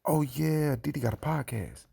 Oh yeah, Diddy got a podcast.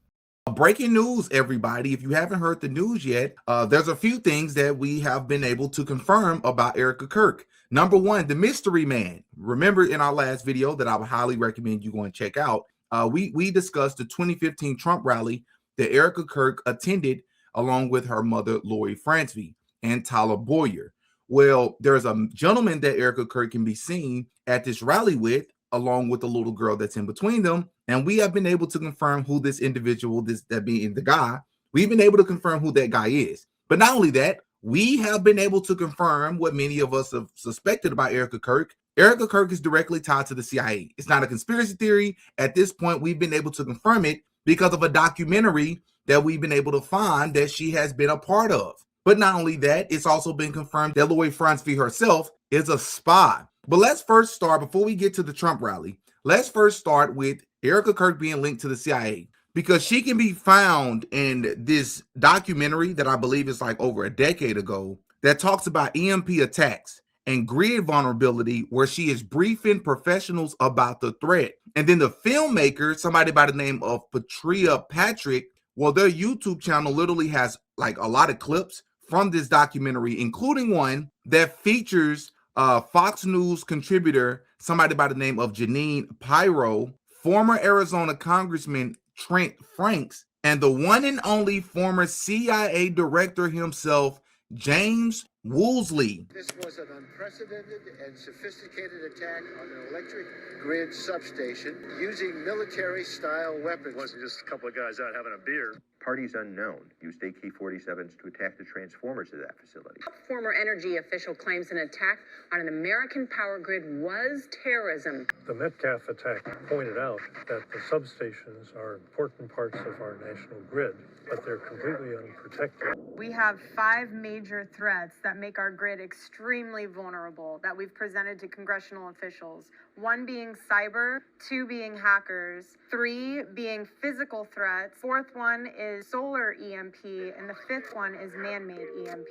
Breaking news, everybody. If you haven't heard the news yet, there's a few things that we have been able to confirm about Erika Kirk. Number one, the mystery man. Remember in our last video that I would highly recommend you go and check out, we discussed the 2015 Trump rally that Erika Kirk attended along with her mother, Lori Francevy, and Tyler Boyer. Well, there's a gentleman that Erika Kirk can be seen at this rally with, along with the little girl that's in between them. And we have been able to confirm who this individual, that being the guy, we've been able to confirm who that guy is. But not only that, we have been able to confirm what many of us have suspected about Erika Kirk. Erika Kirk is directly tied to the CIA. It's not a conspiracy theory. At this point, we've been able to confirm it because of a documentary that we've been able to find that she has been a part of. But not only that, it's also been confirmed that Lori Francevy herself is a spy. But let's first start, before we get to the Trump rally, let's first start with Erika Kirk being linked to the CIA, because she can be found in this documentary that I believe is like over a decade ago that talks about EMP attacks and grid vulnerability, where she is briefing professionals about the threat. And then the filmmaker, somebody by the name of Patria Patrick, well, their YouTube channel literally has like a lot of clips from this documentary, including one that features Fox News contributor, somebody by the name of Janine Pirro, former Arizona Congressman Trent Franks, and the one and only former CIA director himself, James Woolsey. This was an unprecedented and sophisticated attack on an electric grid substation using military-style weapons. It wasn't just a couple of guys out having a beer. Parties unknown used AK-47s to attack the transformers of that facility. A former energy official claims an attack on an American power grid was terrorism. The Metcalf attack pointed out that the substations are important parts of our national grid, but they're completely unprotected. We have 5 major threats that make our grid extremely vulnerable that we've presented to congressional officials. 1 being cyber, 2 being hackers, 3 being physical threats, 4th one is solar EMP, and the 5th one is man-made EMP.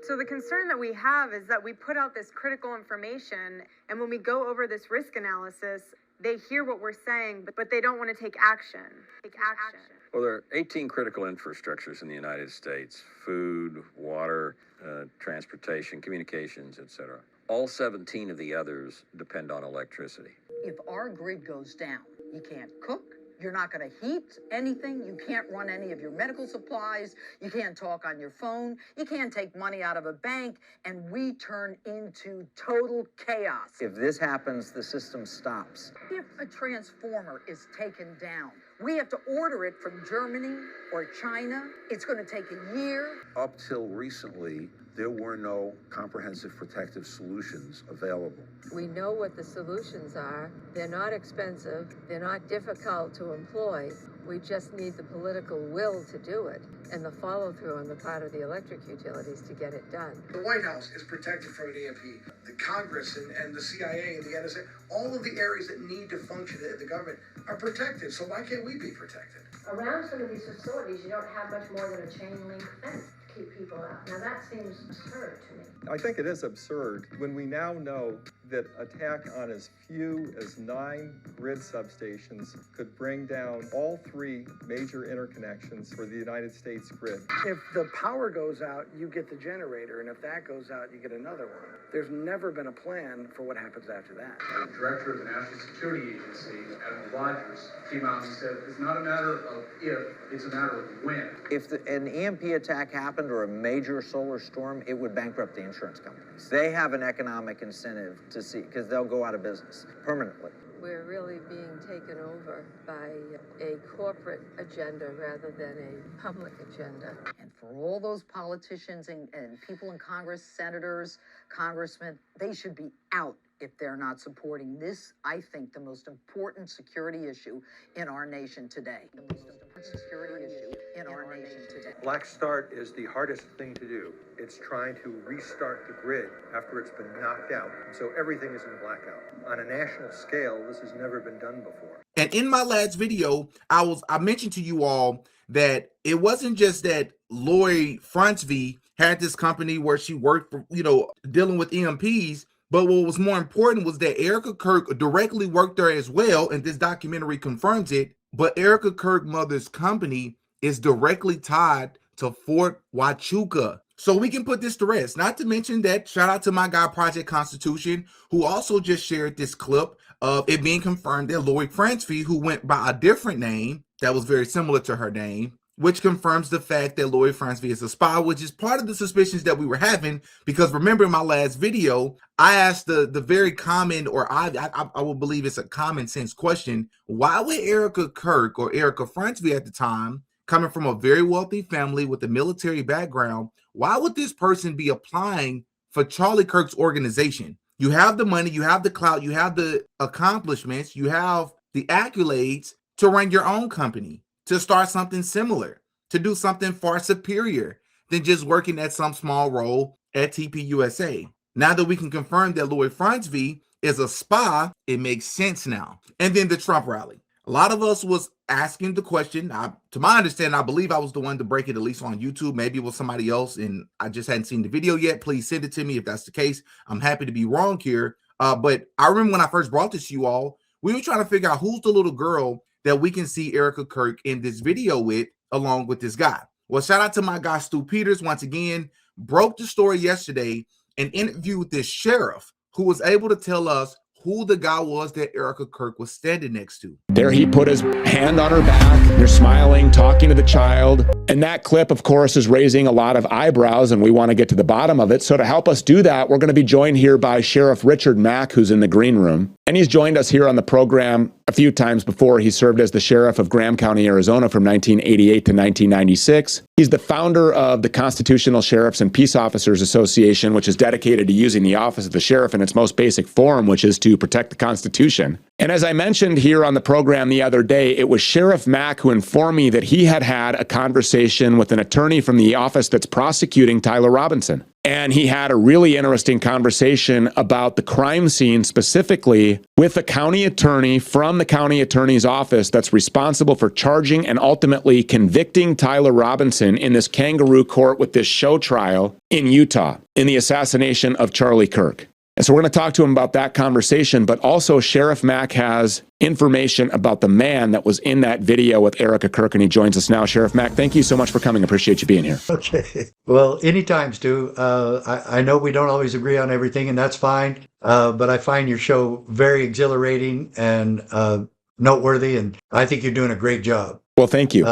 So the concern that we have is that we put out this critical information, and when we go over this risk analysis, they hear what we're saying, but they don't want to take action. Well, there are 18 critical infrastructures in the United States: food, water, transportation, communications, etc. All 17 of the others depend on electricity. If our grid goes down, you can't cook, you're not going to heat anything, you can't run any of your medical supplies, you can't talk on your phone, you can't take money out of a bank, and we turn into total chaos. If this happens, the system stops. If a transformer is taken down, we have to order it from Germany or China. It's going to take a year. Up till recently, there were no comprehensive protective solutions available. We know what the solutions are. They're not expensive. They're not difficult to employ. We just need the political will to do it and the follow-through on the part of the electric utilities to get it done. The White House is protected from an EMP. The Congress and the CIA and the NSA, all of the areas that need to function in the government are protected. So why can't we be protected? Around some of these facilities, you don't have much more than a chain link fence to keep people out. Now that seems absurd to me. I think it is absurd when we now know that attack on as few as 9 grid substations could bring down all 3 major interconnections for the United States grid. If the power goes out, you get the generator, and if that goes out, you get another one. There's never been a plan for what happens after that. The director of the National Security Agency, Admiral Rogers, came out and said it's not a matter of if, it's a matter of when. If an EMP attack happened or a major solar storm, it would bankrupt the insurance companies. They have an economic incentive to see, because they'll go out of business permanently. We're really being taken over by a corporate agenda rather than a public agenda. And for all those politicians and people in Congress, senators, congressmen, they should be out if they're not supporting this, I think, the most important security issue in our nation today. The most important security issue in our nation today. Black start is the hardest thing to do. It's trying to restart the grid after it's been knocked out. So everything is in blackout. On a national scale, this has never been done before. And in my last video, I mentioned to you all that it wasn't just that Lori Francevy had this company where she worked for, dealing with EMPs, but what was more important was that Erika Kirk directly worked there as well, and this documentary confirms it. but Erika Kirk mother's company is directly tied to Fort Huachuca. So we can put this to rest. Not to mention that, shout out to my guy Project Constitution, who also just shared this clip of it being confirmed that Lori Francevy, who went by a different name that was very similar to her name, which confirms the fact that Lori Francevy is a spy, which is part of the suspicions that we were having. Because remember in my last video, I asked the very common, or I will believe it's a common sense question: why would Erika Kirk, or Erika Francevy at the time, coming from a very wealthy family with a military background, why would this person be applying for Charlie Kirk's organization? You have the money, you have the clout, you have the accomplishments, you have the accolades to run your own company, to start something similar, to do something far superior than just working at some small role at TPUSA. Now that we can confirm that Lori Francevy is a spy, it makes sense now. And then the Trump rally. A lot of us was asking the question. To my understanding, I believe I was the one to break it, at least on YouTube. Maybe it was somebody else, and I just hadn't seen the video yet. Please send it to me if that's the case. I'm happy to be wrong here. But I remember when I first brought this to you all, we were trying to figure out who's the little girl that we can see Erika Kirk in this video with, along with this guy. Well, shout out to my guy Stu Peters once again. Broke the story yesterday and interviewed this sheriff who was able to tell us who the guy was that Erika Kirk was standing next to. There he put his hand on her back. They're smiling, talking to the child. And that clip, of course, is raising a lot of eyebrows, and we want to get to the bottom of it. So to help us do that, we're going to be joined here by Sheriff Richard Mack, who's in the green room. And he's joined us here on the program a few times before. He served as the sheriff of Graham County, Arizona from 1988 to 1996. He's the founder of the Constitutional Sheriffs and Peace Officers Association, which is dedicated to using the office of the sheriff in its most basic form, which is to protect the Constitution. And as I mentioned here on the program the other day, it was Sheriff Mack who informed me that he had had a conversation with an attorney from the office that's prosecuting Tyler Robinson. And he had a really interesting conversation about the crime scene, specifically with the county attorney from the county attorney's office that's responsible for charging and ultimately convicting Tyler Robinson in this kangaroo court with this show trial in Utah in the assassination of Charlie Kirk. And so we're going to talk to him about that conversation, but also Sheriff Mack has information about the man that was in that video with Erika Kirk, and he joins us now. Sheriff Mack, thank you so much for coming. Appreciate you being here. Okay. Well, anytime, Stu. I know we don't always agree on everything, and that's fine, but I find your show very exhilarating and noteworthy, and I think you're doing a great job. Well, thank you.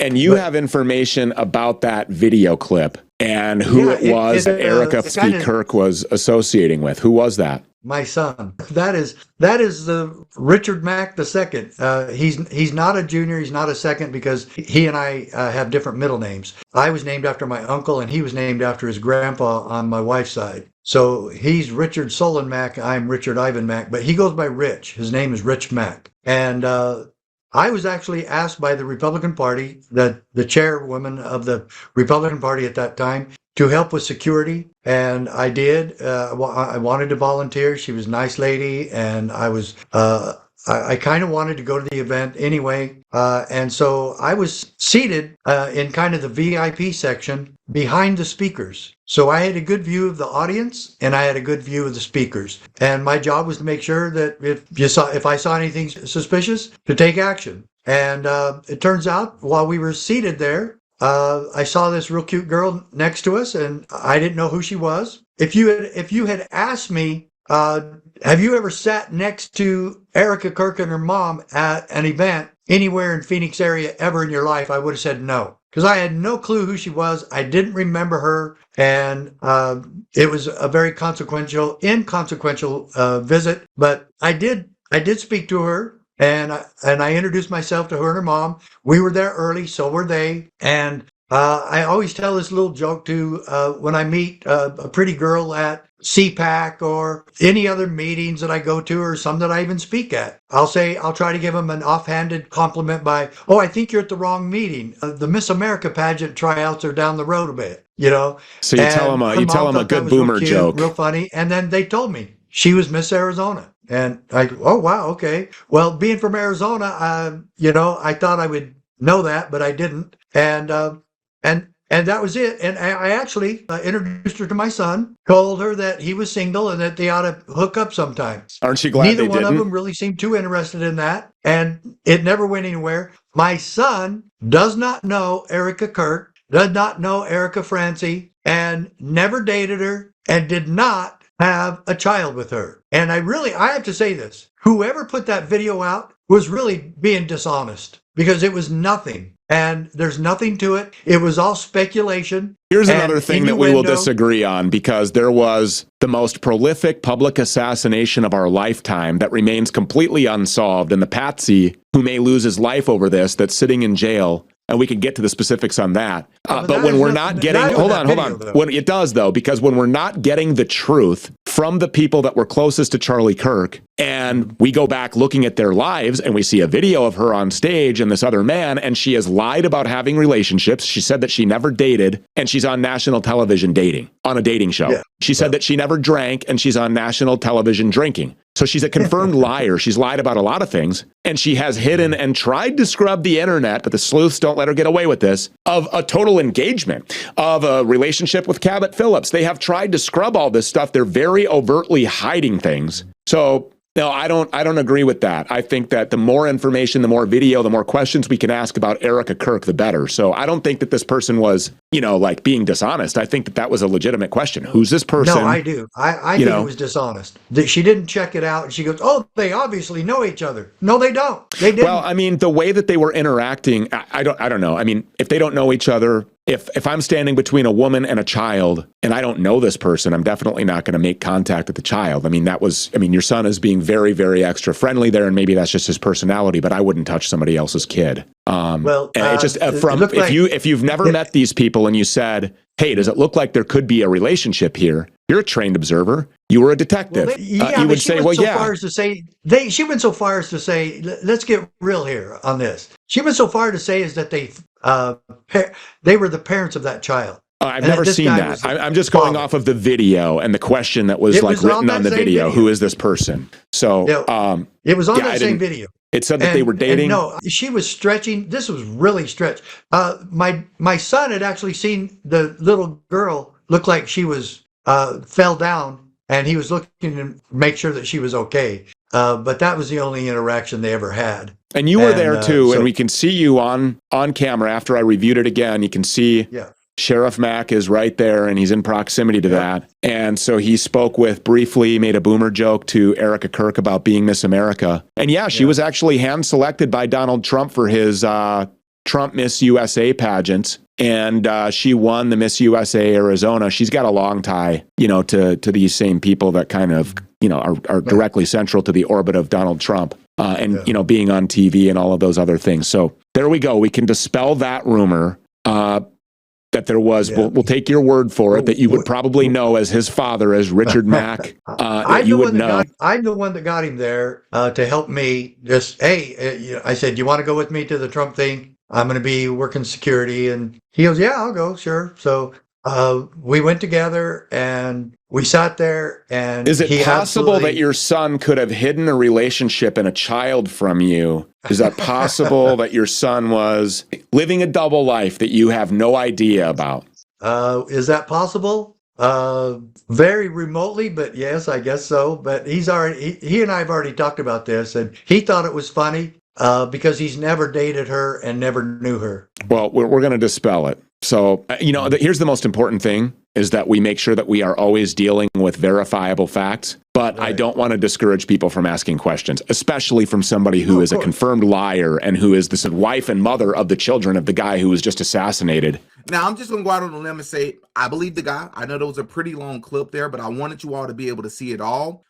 And you have information about that video clip and who it was that Erika Kirk was associating with. Who was that? My son. That is the Richard Mack II. He's not a junior. He's not a second because he and I have different middle names. I was named after my uncle, and he was named after his grandpa on my wife's side. So he's Richard Solon Mack. I'm Richard Ivan Mack, but he goes by Rich. His name is Rich Mack. And I was actually asked by the Republican Party, the chairwoman of the Republican Party at that time, to help with security, and I did. I wanted to volunteer. She was a nice lady, and I kind of wanted to go to the event anyway, and so I was seated in kind of the VIP section behind the speakers. So I had a good view of the audience, and I had a good view of the speakers. And my job was to make sure that if I saw anything suspicious, to take action. And it turns out, while we were seated there, I saw this real cute girl next to us, and I didn't know who she was. If you had asked me, have you ever sat next to Erika Kirk and her mom at an event anywhere in Phoenix area ever in your life, I would have said no, because I had no clue who she was. I didn't remember her, and it was a very inconsequential visit. But I did speak to her. And I introduced myself to her and her mom. We were there early, so were they. And I always tell this little joke too when I meet a pretty girl at CPAC or any other meetings that I go to, or some that I even speak at. I'll try to give them an offhanded compliment by, "Oh, I think you're at the wrong meeting. The Miss America pageant tryouts are down the road a bit," you know. So you tell them a good boomer joke, real funny. And then they told me she was Miss Arizona. And oh, wow, okay. Well, being from Arizona, I thought I would know that, but I didn't. And And that was it. And I actually introduced her to my son, told her that he was single and that they ought to hook up sometime. Aren't you glad Neither they one didn't? of them really seemed too interested in that. And it never went anywhere. My son does not know Erika Kirk, does not know Erica Francie, and never dated her and did not have a child with her. And I have to say this. Whoever put that video out was really being dishonest because it was nothing. And there's nothing to it. It was all speculation. Here's and another thing that we will disagree on, because there was the most prolific public assassination of our lifetime that remains completely unsolved. And the patsy who may lose his life over this, that's sitting in jail, and we can get to the specifics on that. But when we're not getting, hold on. When it does, though, because when we're not getting the truth from the people that were closest to Charlie Kirk, and we go back looking at their lives and we see a video of her on stage and this other man, and she has lied about having relationships. She said that she never dated, and she's on national television dating, on a dating show. Yeah. She said that she never drank, and she's on national television drinking. So she's a confirmed liar. She's lied about a lot of things, and she has hidden and tried to scrub the internet, but the sleuths don't let her get away with this, of a total engagement, of a relationship with Cabot Phillips. They have tried to scrub all this stuff. They're very overtly hiding things. So no, I don't agree with that. I think that the more information, the more video, the more questions we can ask about Erika Kirk, the better. So I don't think that this person was, like being dishonest. I think that that was a legitimate question. Who's this person? No, I do. I think it was dishonest. She didn't check it out. And she goes, oh, they obviously know each other. No, they don't. They didn't. Well, I mean, the way that they were interacting, I don't know. I mean, if they don't know each other, if I'm standing between a woman and a child and I don't know this person, I'm definitely not going to make contact with the child. I mean, your son is being very, very extra friendly there, and maybe that's just his personality, but I wouldn't touch somebody else's kid. If you've never met these people and you said, hey, does it look like there could be a relationship here? You're a trained observer. You were a detective. You would say, well, yeah. She went so far as to say, let's get real here on this. She went so far to say is that they were the parents of that child. I've never seen that. I'm just going off of the video and the question that was written on the video. Who is this person? So it was on that same video. It said that they were dating. No, she was stretching. This was really stretched. My son had actually seen the little girl look like she was fell down, and he was looking to make sure that she was okay. But that was the only interaction they ever had. And you were there too, and we can see you on camera after I reviewed it again. You can see Sheriff Mack is right there, and he's in proximity to that. And so he spoke briefly, made a boomer joke to Erika Kirk about being Miss America. And she was actually hand-selected by Donald Trump for his Trump Miss USA pageant. And she won the Miss USA Arizona. She's got a long tie, to these same people that kind of, are directly central to the orbit of Donald Trump. Being on TV and all of those other things. So there we go. We can dispel that rumor that there was. We'll take your word for it that you would probably know as his father, as Richard Mack. I'm the one that got him there to help me. Just I said, you want to go with me to the Trump thing? I'm going to be working security, and he goes, yeah, I'll go, sure. So we went together and we sat there, and is it possible that your son could have hidden a relationship and a child from you? Is that possible that your son was living a double life that you have no idea about? Is that possible? Very remotely, but yes, I guess so. But he and I have already talked about this, and he thought it was funny because he's never dated her and never knew her. Well, we're going to dispel it. So, here's the most important thing is that we make sure that we are always dealing with verifiable facts. But I don't want to discourage people from asking questions, especially from somebody who is a confirmed liar and who is the wife and mother of the children of the guy who was just assassinated. Now, I'm just going to go out on a limb and say, I believe the guy. I know there was a pretty long clip there, but I wanted you all to be able to see it all.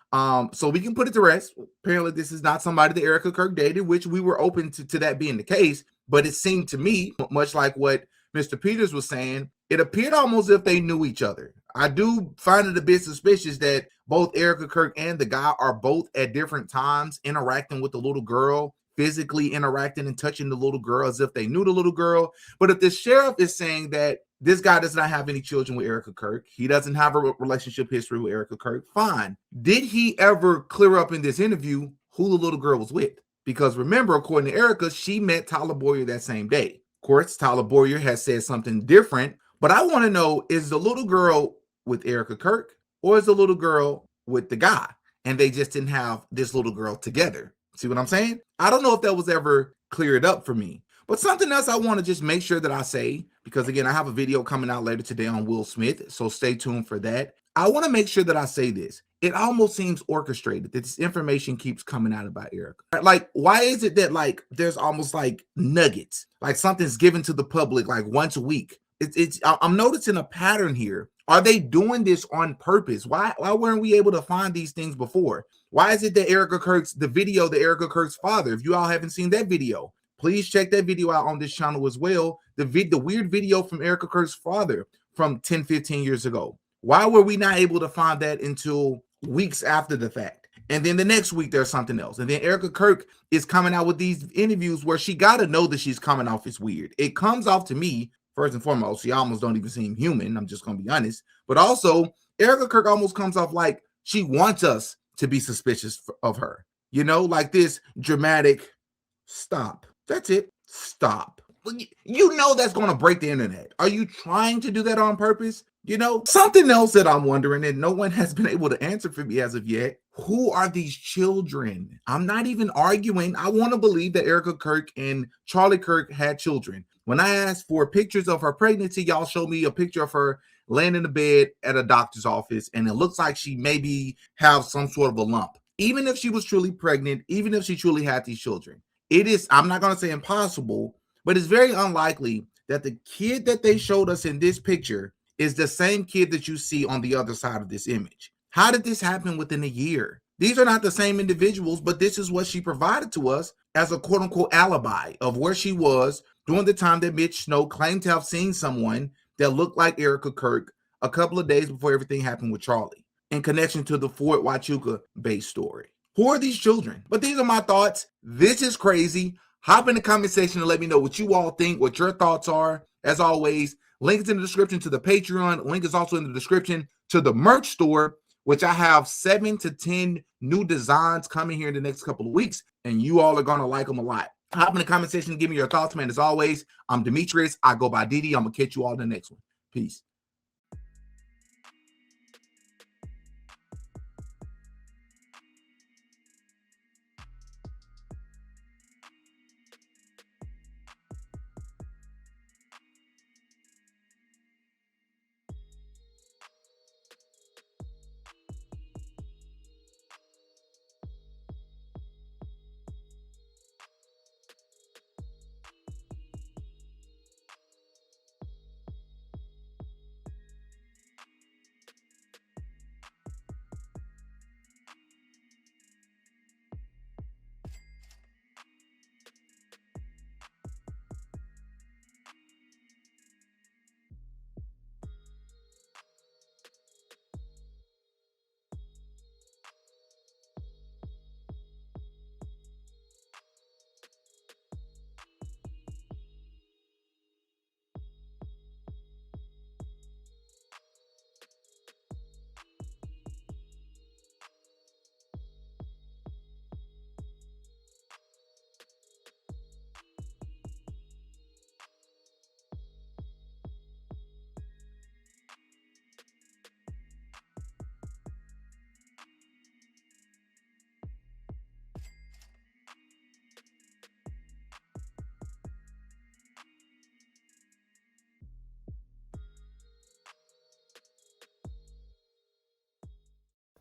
So we can put it to rest. Apparently, this is not somebody that Erika Kirk dated, which we were open to that being the case. But it seemed to me, much like what Mr. Peters was saying, it appeared almost as if they knew each other. I do find it a bit suspicious that both Erika Kirk and the guy are both at different times interacting with the little girl, physically interacting and touching the little girl as if they knew the little girl. But if the sheriff is saying that this guy does not have any children with Erika Kirk, he doesn't have a relationship history with Erika Kirk, fine. Did he ever clear up in this interview who the little girl was with? Because remember, according to Erika, she met Tyler Boyer that same day. Of course, Tyler Boyer has said something different, But I want to know, is the little girl with Erika Kirk or is the little girl with the guy? And they just didn't have this little girl together. See what I'm saying? I don't know if that was ever cleared up for me. But something else I want to just make sure that I say, because again, I have a video coming out later today on Will Smith, so stay tuned for that. I want to make sure that I say this. It almost seems orchestrated that this information keeps coming out about Erika. Like, why is it that like there's almost like nuggets, like something's given to the public like once a week? I'm noticing a pattern here. Are they doing this on purpose? Why weren't we able to find these things before? Why is it that Erika Kirk's Erika Kirk's father, if you all haven't seen that video, please check that video out on this channel as well. The weird video from Erika Kirk's father from 10, 15 years ago. Why were we not able to find that until weeks after the fact? And then the next week there's something else. And then Erika Kirk is coming out with these interviews where she got to know that she's coming off as weird. It comes off to me, first and foremost, she almost don't even seem human. I'm just going to be honest. But also, Erika Kirk almost comes off like she wants us to be suspicious of her. You know, like this dramatic stop. That's it. Stop. You know that's going to break the internet. Are you trying to do that on purpose? You know, something else that I'm wondering and no one has been able to answer for me as of yet. Who are these children? I'm not even arguing. I want to believe that Erika Kirk and Charlie Kirk had children. When I asked for pictures of her pregnancy, y'all showed me a picture of her laying in the bed at a doctor's office, and it looks like she maybe have some sort of a lump. Even if she was truly pregnant, even if she truly had these children, it is, I'm not going to say impossible, but it's very unlikely that the kid that they showed us in this picture is the same kid that you see on the other side of this image. How did this happen within a year? These are not the same individuals, but this is what she provided to us as a quote unquote alibi of where she was during the time that Mitch Snow claimed to have seen someone that looked like Erika Kirk a couple of days before everything happened with Charlie in connection to the Fort Huachuca base story. Who are these children? But these are my thoughts. This is crazy. Hop in the comment section and let me know what you all think, what your thoughts are. As always, link is in the description to the Patreon. Link is also in the description to the merch store, which I have 7 to 10 new designs coming here in the next couple of weeks, and you all are going to like them a lot. Hop in the comment section and give me your thoughts, man. As always, I'm Demetrius. I go by Didi. I'm going to catch you all in the next one. Peace.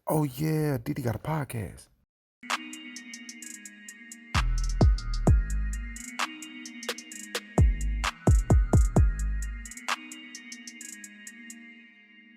Oh yeah, Didi got a podcast.